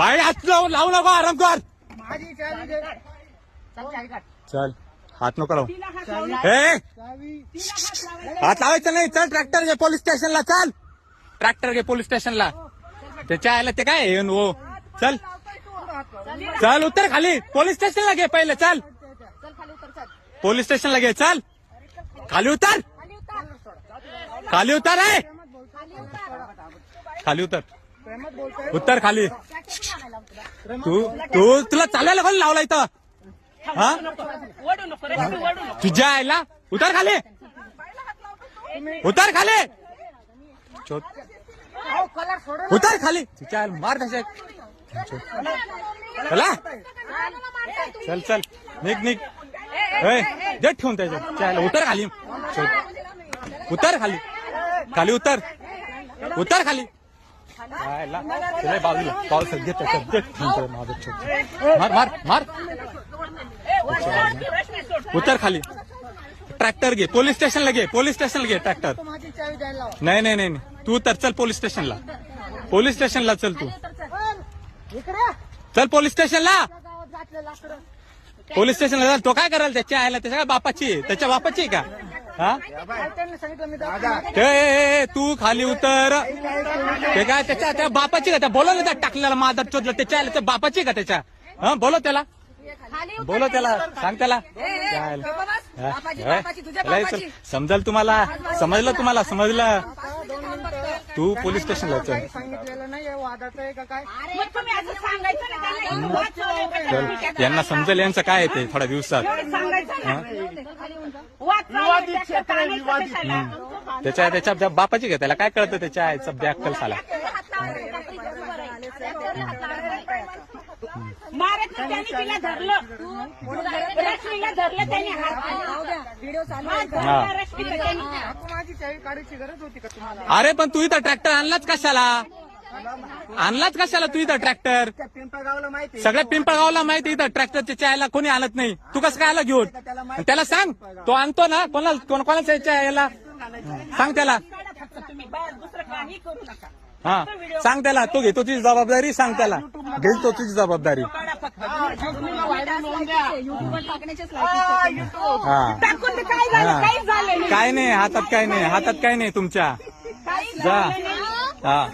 भाई हात लावू नको, आराम कर. चल हात नको लावू. हात लावायचं नाही. चल ट्रॅक्टर घे पोलीस स्टेशनला. चल ट्रॅक्टर घे पोलीस स्टेशनला. त्याच्या आयला ते काय हो. चल चल उतर खाली. पोलीस स्टेशनला घे पहिले. चल पोलीस स्टेशनला घे. चल खाली उतर. खाली उतर आहे. खाली उतर. उतर खाली. तुला चालायला कोण लावला इथं? हा तुझ्या आयला. उतर खाली. उतर खाली. उतर खाली. तुझ्या मार तशा. चला चल चल निघ निघ. जे ठेवून त्याच्या. उतर खाली. उतर खाली. खाली उतर. उतर खाली. बाजूला पाऊस घेत. मार मार मार. उतर खाली. ट्रॅक्टर घे पोलीस स्टेशनला. घे पोलीस स्टेशनला घे ट्रॅक्टर. नाही नाही नाही तू उतर. चल पोलीस स्टेशनला. पोलीस स्टेशनला चल. तू चल पोलीस स्टेशनला. पोलीस स्टेशनला चल. तो काय करायला त्याच्या आयला? त्याच्या बापाची. त्याच्या बापाची का? हा तू खाली उतर. ते काय त्याच्या त्या बापाची का? त्या बोलव ना त्या टाकलेला मादर चोदला. त्याच्या आयला त्या बापाची का त्याच्या? हा बोलो त्याला. बोलो त्याला. सांग त्याला. समजल तुम्हाला. समजलं तुम्हाला. समजलं. तू पोलीस स्टेशनला चल. यांना समजेल यांचं काय ते थोड्या दिवसात. त्याच्या त्याच्या बापाची का? त्याला काय कळतं त्याच्या आईचं बॅकल साला. अरे पण तू इथं ट्रॅक्टर आणलाच कशाला? आणलाच कशाला तू इथं ट्रॅक्टर? सगळ्या पिंपळगावला माहिती इथं ट्रॅक्टरच्या चायला कोणी आणत नाही. तू कसं काय आला घेऊन? त्याला सांग. तो आणतो ना. कोणाच्या याला सांग त्याला. हा सांग त्याला. तो घेतो तुझी जबाबदारी. सांग त्याला. घेतो तुझी जबाबदारी. काय नाही हातात. काय नाही हातात. काय नाही तुमच्या. जा. हा